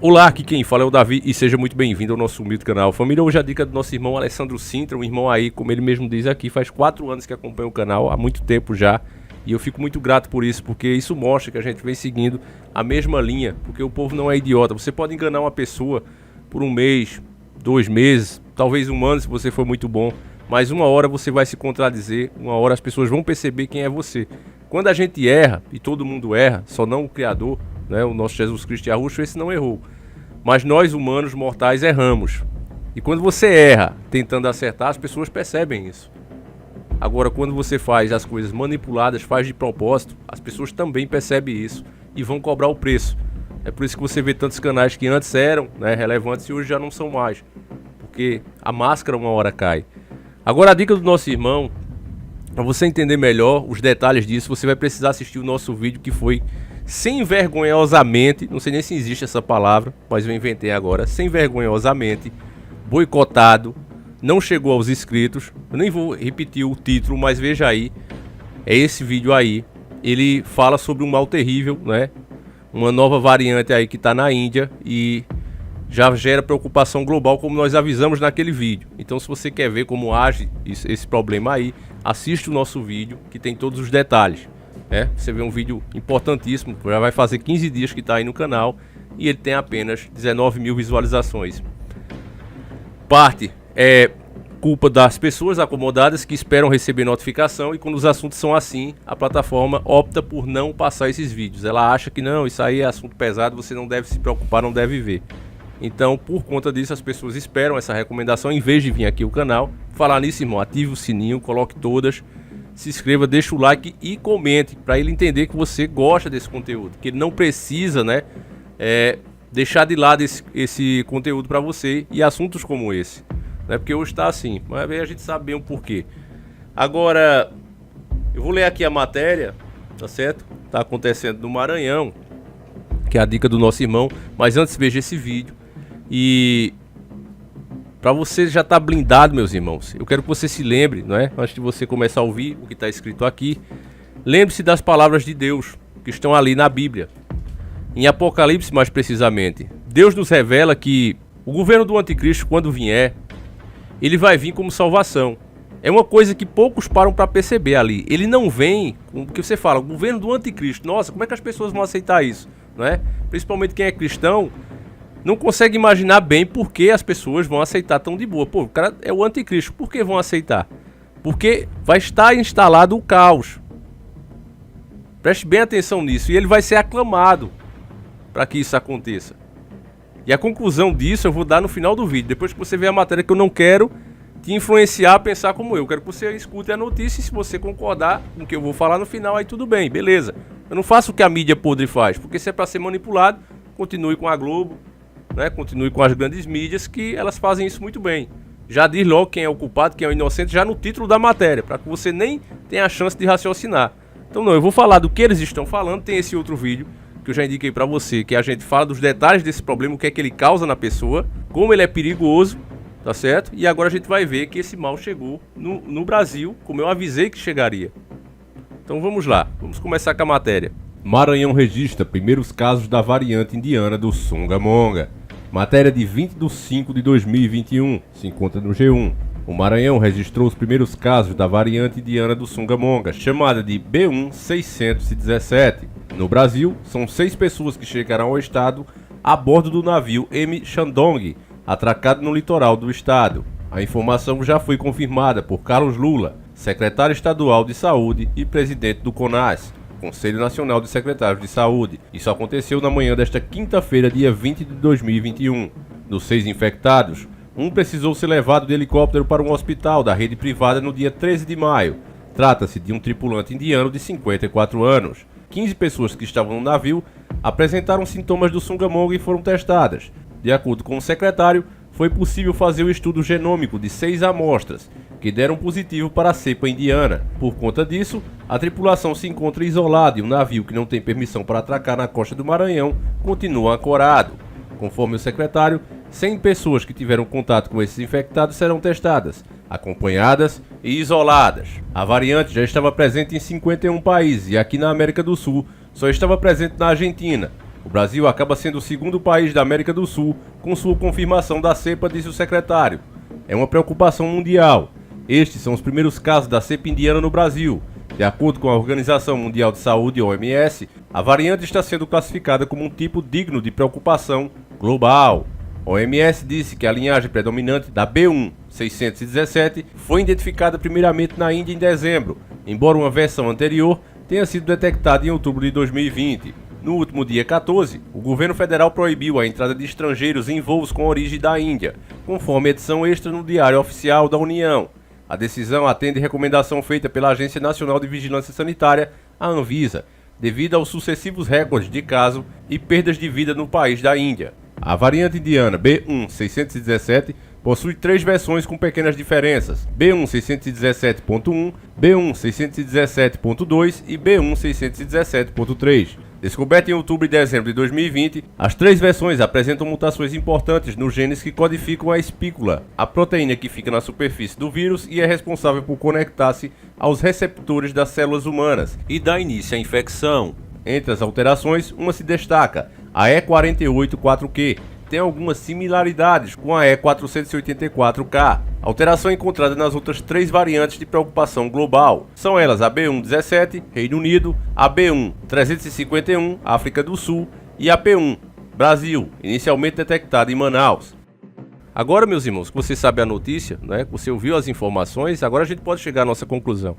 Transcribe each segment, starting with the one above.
Olá, aqui quem fala é o Davi e seja muito bem-vindo ao nosso humilde canal. Família, hoje a dica do nosso irmão Alessandro Sintra, um irmão aí, como ele mesmo diz aqui, faz 4 anos que acompanha o canal, há muito tempo já. E eu fico muito grato por isso, porque isso mostra que a gente vem seguindo a mesma linha, porque o povo não é idiota. Você pode enganar uma pessoa por 1 mês, 2 meses, talvez 1 ano se você for muito bom, mas uma hora você vai se contradizer, uma hora as pessoas vão perceber quem é você. Quando a gente erra, e todo mundo erra, só não o Criador, né, o nosso Jesus Cristo Yahushua, esse não errou. Mas nós humanos mortais erramos. E quando você erra tentando acertar, as pessoas percebem isso. Agora, quando você faz as coisas manipuladas, faz de propósito, as pessoas também percebem isso e vão cobrar o preço. É por isso que você vê tantos canais que antes eram, né, relevantes e hoje já não são mais. Porque a máscara uma hora cai. Agora a dica do nosso irmão, para você entender melhor os detalhes disso, você vai precisar assistir o nosso vídeo que foi sem vergonhosamente, não sei nem se existe essa palavra, mas eu inventei agora, sem vergonhosamente, boicotado, não chegou aos inscritos. Eu nem vou repetir o título, mas veja aí, é esse vídeo aí. Ele fala sobre um mal terrível, né? Uma nova variante aí que está na Índia e já gera preocupação global, como nós avisamos naquele vídeo. Então, se você quer ver como age esse problema aí, assiste o nosso vídeo que tem todos os detalhes. Você vê um vídeo importantíssimo, já vai fazer 15 dias que está aí no canal e ele tem apenas 19 mil visualizações. Parte é culpa das pessoas acomodadas que esperam receber notificação e quando os assuntos são assim, a plataforma opta por não passar esses vídeos. Ela acha que não, isso aí é assunto pesado, você não deve se preocupar, não deve ver. Então, por conta disso, as pessoas esperam essa recomendação em vez de vir aqui o canal. Falar nisso, irmão, ative o sininho, coloque todas. Se inscreva, deixa o like e comente para ele entender que você gosta desse conteúdo, que ele não precisa, né, deixar de lado esse conteúdo para você e assuntos como esse, né, porque hoje está assim, mas aí a gente sabe bem o porquê. Agora, eu vou ler aqui a matéria, tá certo? Tá acontecendo no Maranhão, que é a dica do nosso irmão, mas antes veja esse vídeo e para você já tá blindado, meus irmãos, eu quero que você se lembre, não é? Antes de você começar a ouvir o que está escrito aqui, lembre-se das palavras de Deus que estão ali na Bíblia. Em Apocalipse, mais precisamente, Deus nos revela que o governo do anticristo, quando vier, ele vai vir como salvação. É uma coisa que poucos param para perceber ali. Ele não vem, porque você fala, o governo do anticristo, nossa, como é que as pessoas vão aceitar isso, não é? Principalmente quem é cristão, não consegue imaginar bem por que as pessoas vão aceitar tão de boa. Pô, o cara é o anticristo, por que vão aceitar? Porque vai estar instalado o caos. Preste bem atenção nisso. E ele vai ser aclamado para que isso aconteça. E a conclusão disso eu vou dar no final do vídeo. Depois que você vê a matéria, que eu não quero te influenciar a pensar como eu. Quero que você escute a notícia e se você concordar com o que eu vou falar no final, aí tudo bem, beleza. Eu não faço o que a mídia podre faz. Porque se é para ser manipulado, continue com a Globo, né? Continue com as grandes mídias, que elas fazem isso muito bem. Já diz logo quem é o culpado, quem é o inocente, já no título da matéria, para que você nem tenha a chance de raciocinar. Então não, eu vou falar do que eles estão falando. Tem esse outro vídeo que eu já indiquei para você, que a gente fala dos detalhes desse problema, o que é que ele causa na pessoa, como ele é perigoso, tá certo? E agora a gente vai ver que esse mal chegou no Brasil, como eu avisei que chegaria. Então vamos lá, vamos começar com a matéria. Maranhão registra primeiros casos da variante indiana do Sungamonga. Matéria de 20/5/2021, se encontra no G1. O Maranhão registrou os primeiros casos da variante indiana do Sungamonga, chamada de B1617. No Brasil, são 6 pessoas que chegaram ao estado a bordo do navio M. Shandong, atracado no litoral do estado. A informação já foi confirmada por Carlos Lula, secretário estadual de saúde e presidente do CONAS, Conselho Nacional de Secretários de Saúde. Isso aconteceu na manhã desta quinta-feira, dia 20 de 2021. Dos 6 infectados, um precisou ser levado de helicóptero para um hospital da rede privada no dia 13 de maio. Trata-se de um tripulante indiano de 54 anos. 15 pessoas que estavam no navio apresentaram sintomas do Sungamonga e foram testadas. De acordo com o secretário, foi possível fazer o estudo genômico de 6 amostras, que deram positivo para a cepa indiana. Por conta disso, a tripulação se encontra isolada e o navio, que não tem permissão para atracar na costa do Maranhão, continua ancorado. Conforme o secretário, 100 pessoas que tiveram contato com esses infectados serão testadas, acompanhadas e isoladas. A variante já estava presente em 51 países e aqui na América do Sul só estava presente na Argentina, O Brasil acaba sendo o segundo país da América do Sul com sua confirmação da cepa, disse o secretário. É uma preocupação mundial. Estes são os primeiros casos da cepa indiana no Brasil. De acordo com a Organização Mundial de Saúde, OMS, a variante está sendo classificada como um tipo digno de preocupação global. A OMS disse que a linhagem predominante da B1.617 foi identificada primeiramente na Índia em dezembro, embora uma versão anterior tenha sido detectada em outubro de 2020. No último dia 14, o governo federal proibiu a entrada de estrangeiros em voos com origem da Índia, conforme edição extra no Diário Oficial da União. A decisão atende recomendação feita pela Agência Nacional de Vigilância Sanitária, a Anvisa, devido aos sucessivos recordes de casos e perdas de vida no país da Índia. A variante indiana B1.617 possui 3 versões com pequenas diferenças: B1.617.1, B1.617.2 e B1.617.3. Descoberta em outubro e dezembro de 2020, as 3 versões apresentam mutações importantes nos genes que codificam a espícula, a proteína que fica na superfície do vírus e é responsável por conectar-se aos receptores das células humanas e dar início à infecção. Entre as alterações, uma se destaca, a E484Q. Tem algumas similaridades com a E484K. A alteração encontrada nas outras 3 variantes de preocupação global. São elas a B1.17, Reino Unido, a B1.351, África do Sul e a P1, Brasil, inicialmente detectada em Manaus. Agora, meus irmãos, que você sabe a notícia, né, que você ouviu as informações, agora a gente pode chegar à nossa conclusão.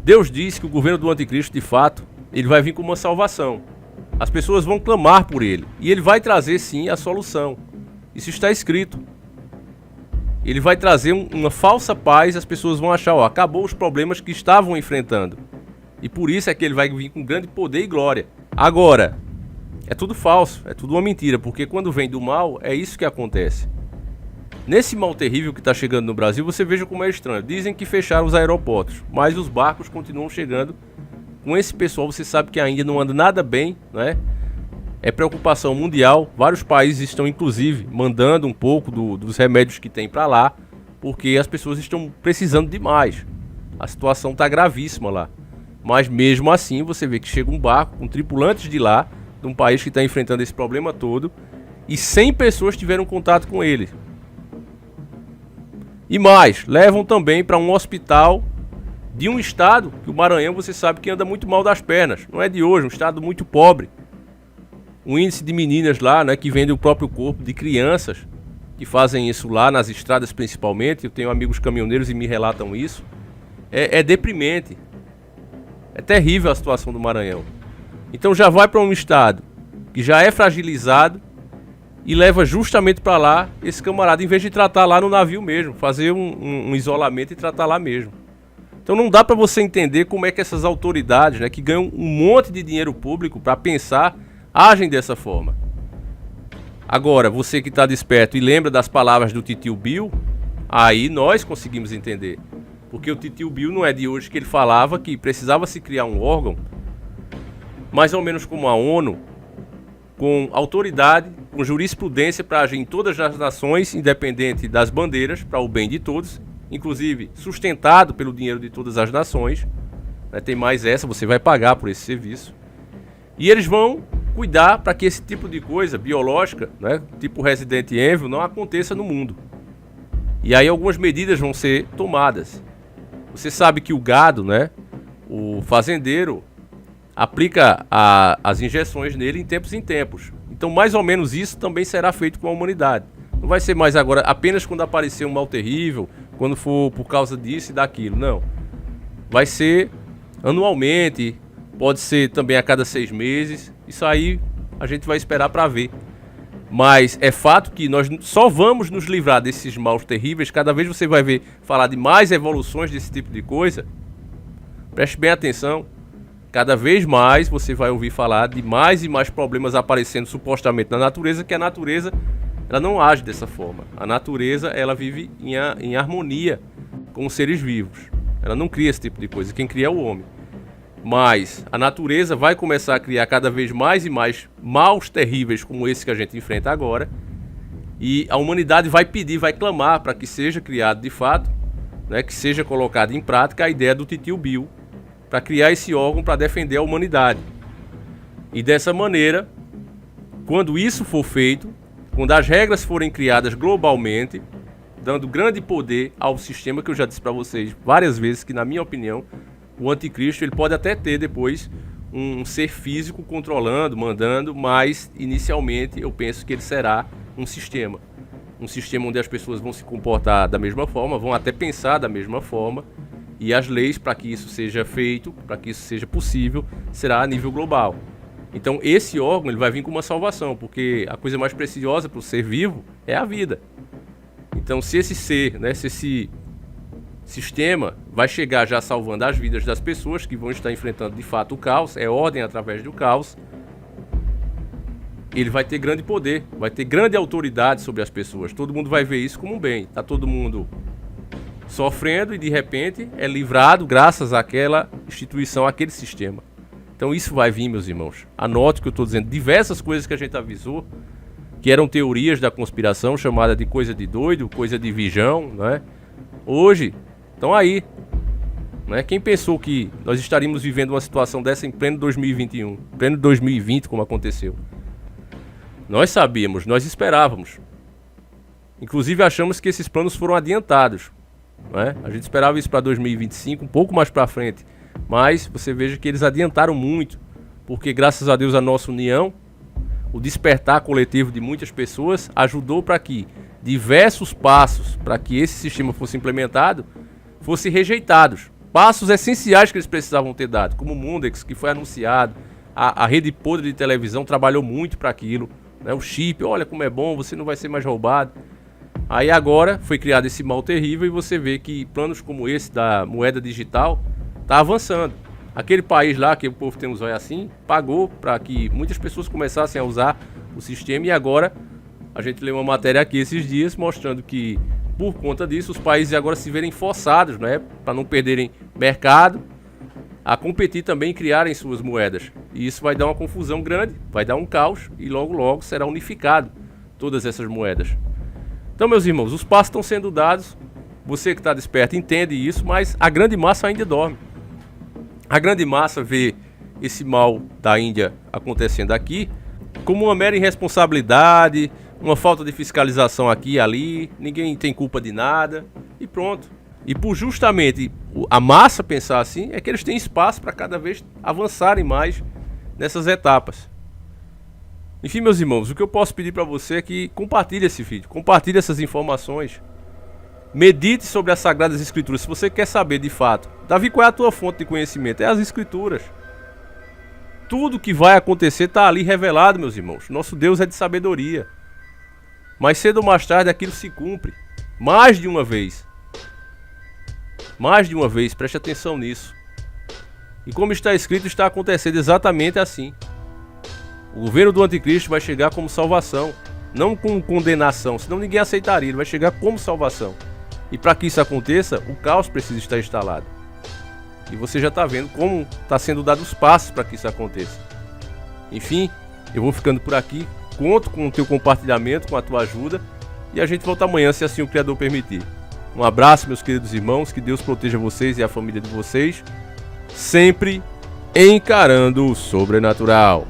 Deus diz que o governo do anticristo, de fato, ele vai vir com uma salvação. As pessoas vão clamar por ele. E ele vai trazer sim a solução. Isso está escrito. Ele vai trazer uma falsa paz. As pessoas vão achar, acabou os problemas que estavam enfrentando. E por isso é que ele vai vir com grande poder e glória. Agora, é tudo falso. É tudo uma mentira. Porque quando vem do mal, é isso que acontece. Nesse mal terrível que está chegando no Brasil, você veja como é estranho. Dizem que fecharam os aeroportos. Mas os barcos continuam chegando. Com esse pessoal, você sabe que a Índia não anda nada bem, né? É preocupação mundial. Vários países estão, inclusive, mandando um pouco dos remédios que tem para lá, porque as pessoas estão precisando demais. A situação está gravíssima lá. Mas mesmo assim, você vê que chega um barco com tripulantes de lá, de um país que está enfrentando esse problema todo, e 100 pessoas tiveram contato com ele. E mais, levam também para um hospital de um estado, que o Maranhão você sabe que anda muito mal das pernas. Não é de hoje, um estado muito pobre. O índice de meninas lá, né, que vendem o próprio corpo, de crianças que fazem isso lá nas estradas principalmente. Eu tenho amigos caminhoneiros e me relatam isso. É deprimente. É terrível a situação do Maranhão. Então já vai para um estado que já é fragilizado e leva justamente para lá esse camarada, em vez de tratar lá no navio mesmo, fazer um isolamento e tratar lá mesmo. Então não dá para você entender como é que essas autoridades, né, que ganham um monte de dinheiro público para pensar, agem dessa forma. Agora, você que está desperto e lembra das palavras do Titio Bill, aí nós conseguimos entender. Porque o Titio Bill não é de hoje que ele falava que precisava se criar um órgão, mais ou menos como a ONU, com autoridade, com jurisprudência para agir em todas as nações, independente das bandeiras, para o bem de todos, inclusive sustentado pelo dinheiro de todas as nações, né? Tem mais essa, você vai pagar por esse serviço. E eles vão cuidar para que esse tipo de coisa biológica, né, tipo Resident Evil, não aconteça no mundo. E aí algumas medidas vão ser tomadas. Você sabe que o gado, né, o fazendeiro, aplica as injeções nele em tempos. Então mais ou menos isso também será feito com a humanidade. Não vai ser mais agora apenas quando aparecer um mal terrível, quando for por causa disso e daquilo, não. Vai ser anualmente, pode ser também a cada 6 meses, isso aí a gente vai esperar para ver. Mas é fato que nós só vamos nos livrar desses maus terríveis, cada vez você vai ver falar de mais evoluções desse tipo de coisa. Preste bem atenção, cada vez mais você vai ouvir falar de mais e mais problemas aparecendo supostamente na natureza, que a natureza ela não age dessa forma. A natureza ela vive em harmonia com os seres vivos. Ela não cria esse tipo de coisa, quem cria é o homem. Mas a natureza vai começar a criar cada vez mais e mais maus terríveis como esse que a gente enfrenta agora. E a humanidade vai pedir, vai clamar para que seja criado de fato, né, que seja colocado em prática a ideia do Titio Bill, para criar esse órgão para defender a humanidade. E dessa maneira, quando isso for feito, quando as regras forem criadas globalmente, dando grande poder ao sistema, que eu já disse para vocês várias vezes que, na minha opinião, o anticristo ele pode até ter depois um ser físico controlando, mandando, mas inicialmente eu penso que ele será um sistema onde as pessoas vão se comportar da mesma forma, vão até pensar da mesma forma, e as leis para que isso seja feito, para que isso seja possível, será a nível global. Então esse órgão ele vai vir com uma salvação, porque a coisa mais preciosa para o ser vivo é a vida. Então se esse ser, se esse sistema vai chegar já salvando as vidas das pessoas que vão estar enfrentando de fato o caos, é ordem através do caos, ele vai ter grande poder, vai ter grande autoridade sobre as pessoas. Todo mundo vai ver isso como um bem. Tá todo mundo sofrendo e de repente é livrado graças àquela instituição, àquele sistema. Então isso vai vir, meus irmãos. Anote o que eu estou dizendo. Diversas coisas que a gente avisou, que eram teorias da conspiração, chamada de coisa de doido, coisa de vigião, hoje estão aí. Quem pensou que nós estaríamos vivendo uma situação dessa em pleno 2021, pleno 2020, como aconteceu? Nós sabíamos, nós esperávamos. Inclusive achamos que esses planos foram adiantados. A gente esperava isso para 2025, um pouco mais para frente. Mas você veja que eles adiantaram muito. Porque graças a Deus a nossa união, o despertar coletivo de muitas pessoas ajudou para que diversos passos para que esse sistema fosse implementado fossem rejeitados. Passos essenciais que eles precisavam ter dado, como o Mundex, que foi anunciado. A rede podre de televisão trabalhou muito para aquilo. O chip, olha como é bom, você não vai ser mais roubado. Aí agora foi criado esse mal terrível e você vê que planos como esse da moeda digital tá avançando. Aquele país lá, que o povo tem os olhos assim, pagou para que muitas pessoas começassem a usar o sistema, e agora a gente lê uma matéria aqui esses dias mostrando que por conta disso os países agora se verem forçados, para não perderem mercado, a competir também e criarem suas moedas. E isso vai dar uma confusão grande, vai dar um caos e logo logo será unificado todas essas moedas. Então, meus irmãos, os passos estão sendo dados. Você que está desperto entende isso, mas a grande massa ainda dorme. A grande massa vê esse mal da Índia acontecendo aqui como uma mera irresponsabilidade, uma falta de fiscalização aqui e ali, ninguém tem culpa de nada e pronto. E por justamente a massa pensar assim, é que eles têm espaço para cada vez avançarem mais nessas etapas. Enfim, meus irmãos, o que eu posso pedir para você é que compartilhe esse vídeo, compartilhe essas informações, medite sobre as Sagradas Escrituras. Se você quer saber de fato, Davi, qual é a tua fonte de conhecimento? É as Escrituras. Tudo que vai acontecer está ali revelado, meus irmãos. Nosso Deus é de sabedoria. Mais cedo ou mais tarde aquilo se cumpre. Mais de uma vez. Mais de uma vez, preste atenção nisso. E como está escrito, está acontecendo exatamente assim. O governo do anticristo vai chegar como salvação, não com condenação, senão ninguém aceitaria. Ele vai chegar como salvação. E para que isso aconteça, o caos precisa estar instalado. E você já está vendo como está sendo dados os passos para que isso aconteça. Enfim, eu vou ficando por aqui. Conto com o teu compartilhamento, com a tua ajuda. E a gente volta amanhã, se assim o Criador permitir. Um abraço, meus queridos irmãos. Que Deus proteja vocês e a família de vocês. Sempre encarando o sobrenatural.